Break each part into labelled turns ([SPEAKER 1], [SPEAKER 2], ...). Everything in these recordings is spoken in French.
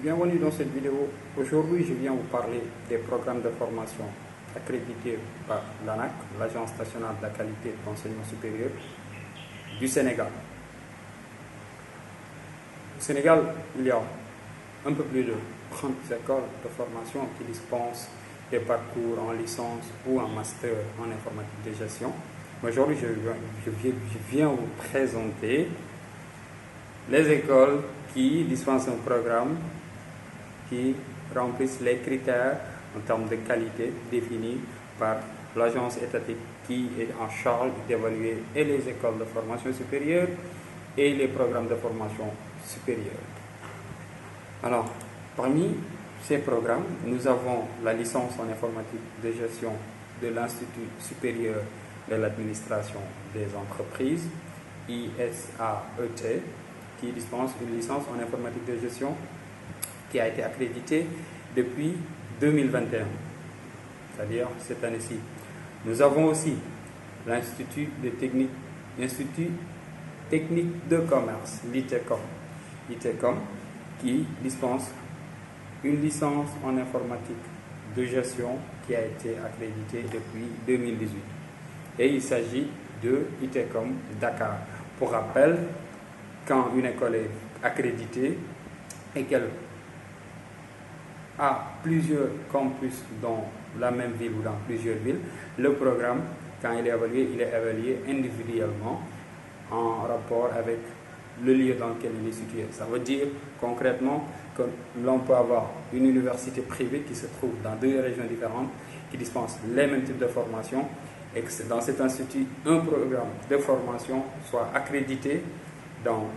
[SPEAKER 1] bienvenue dans cette vidéo. Aujourd'hui, je viens vous parler des programmes de formation accrédités par l'ANAQ, l'Agence nationale de la qualité de l'enseignement supérieur du Sénégal. Au Sénégal, il y a un peu plus de 30 écoles de formation qui dispensent des parcours en licence ou en master en informatique de gestion. Aujourd'hui, je viens vous présenter les écoles qui dispensent un programme qui remplissent les critères en termes de qualité définis par l'agence étatique qui est en charge d'évaluer et les écoles de formation supérieure et les programmes de formation supérieure. Alors, parmi ces programmes, nous avons la licence en informatique de gestion de l'Institut supérieur de l'administration des entreprises, ISAET, qui dispense une licence en informatique de gestion qui a été accréditée depuis 2021, c'est-à-dire cette année-ci. Nous avons aussi l'Institut technique de commerce, l'ITECOM, qui dispense une licence en informatique de gestion qui a été accréditée depuis 2018. Et il s'agit de ITECOM Dakar. Pour rappel, quand une école est accréditée et qu'elle a plusieurs campus dans la même ville ou dans plusieurs villes, le programme, quand il est évalué individuellement en rapport avec le lieu dans lequel il est situé. Ça veut dire concrètement que l'on peut avoir une université privée qui se trouve dans deux régions différentes, qui dispense les mêmes types de formation, et que dans cet institut, un programme de formation soit accrédité dans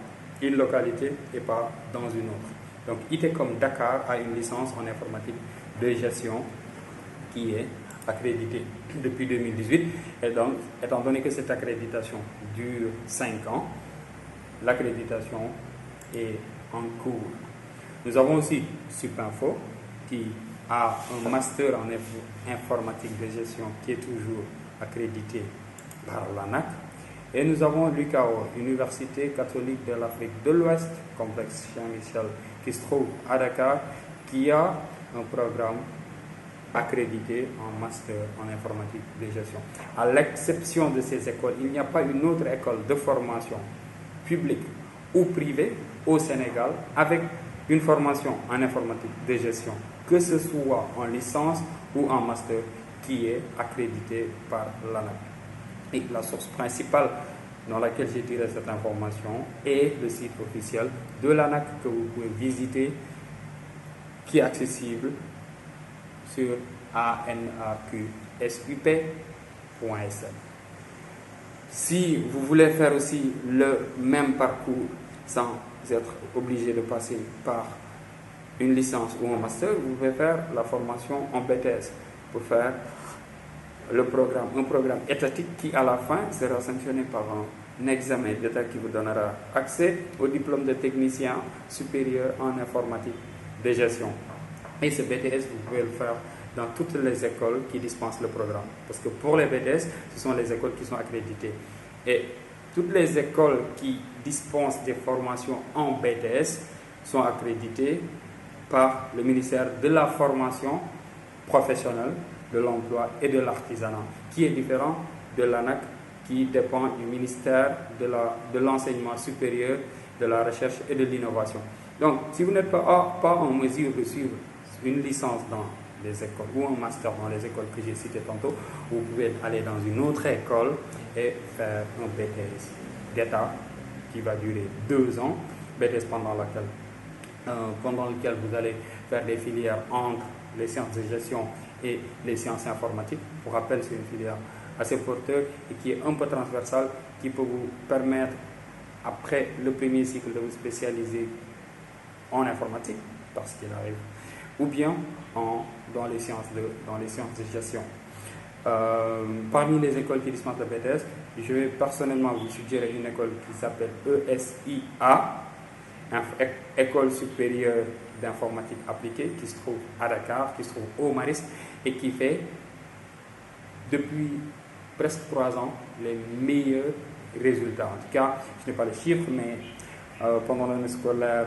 [SPEAKER 1] une localité et pas dans une autre. Donc ITECOM Dakar a une licence en informatique de gestion qui est accréditée depuis 2018. Et donc, étant donné que cette accréditation dure 5 ans, l'accréditation est en cours. Nous avons aussi Supinfo qui a un master en informatique de gestion qui est toujours accrédité par l'ANAQ. Et nous avons l'UCAO, Université catholique de l'Afrique de l'Ouest, complexe Saint-Michel, qui se trouve à Dakar, qui a un programme accrédité en master en informatique de gestion. À l'exception de ces écoles, il n'y a pas une autre école de formation publique ou privée au Sénégal avec une formation en informatique de gestion, que ce soit en licence ou en master, qui est accrédité par l'ANAQ. Et la source principale dans laquelle j'ai tiré cette information est le site officiel de l'ANAQ que vous pouvez visiter, qui est accessible sur anaqsup.sn. Si vous voulez faire aussi le même parcours sans être obligé de passer par une licence ou un master, vous pouvez faire la formation en BTS pour faire un programme étatique qui à la fin sera sanctionné par un examen d'État qui vous donnera accès au diplôme de technicien supérieur en informatique de gestion. Et ce BTS, vous pouvez le faire dans toutes les écoles qui dispensent le programme. Parce que pour les BTS, ce sont les écoles qui sont accréditées. Et toutes les écoles qui dispensent des formations en BTS sont accréditées par le ministère de la formation professionnelle, de l'emploi et de l'artisanat, qui est différent de l'ANAQ qui dépend du ministère de l'enseignement supérieur, de la recherche et de l'innovation. Donc, si vous n'êtes pas en mesure de suivre une licence dans les écoles ou un master dans les écoles que j'ai citées tantôt, vous pouvez aller dans une autre école et faire un BTS d'État qui va durer 2 ans, BTS pendant lequel vous allez faire des filières entre les sciences de gestion et les sciences informatiques. Pour rappel, c'est une filière assez porteur et qui est un peu transversale, qui peut vous permettre, après le premier cycle, de vous spécialiser en informatique, parce qu'il arrive, ou bien dans les sciences de gestion. Parmi les écoles qui dispensent le BTS, je vais personnellement vous suggérer une école qui s'appelle ESIA, École supérieure d'informatique appliquée, qui se trouve à Dakar, qui se trouve au Maristes et qui fait depuis presque 3 ans les meilleurs résultats. En tout cas, je n'ai pas les chiffres, mais pendant l'année scolaire,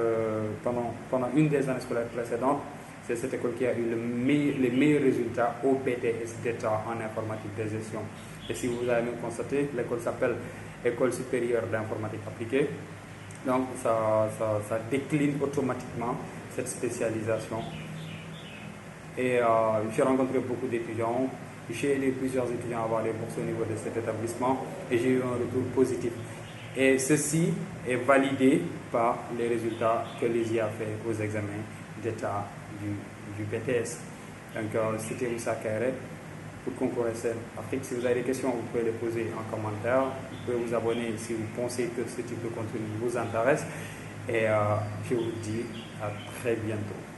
[SPEAKER 1] pendant une des années scolaires précédentes. C'est cette école qui a eu les meilleurs résultats au BTS d'État en informatique de gestion. Et si vous avez même constaté, l'école s'appelle École supérieure d'informatique appliquée. Donc ça décline automatiquement cette spécialisation. Et j'ai rencontré beaucoup d'étudiants. J'ai aidé plusieurs étudiants à avoir des bourses au niveau de cet établissement et j'ai eu un retour positif. Et ceci est validé par les résultats que l'ESI a fait aux examens d'État du BTS. Donc, c'était Moussa Kairé pour Concours SM Afrique. Si vous avez des questions, vous pouvez les poser en commentaire. Vous pouvez vous abonner si vous pensez que ce type de contenu vous intéresse. Et je vous dis à très bientôt.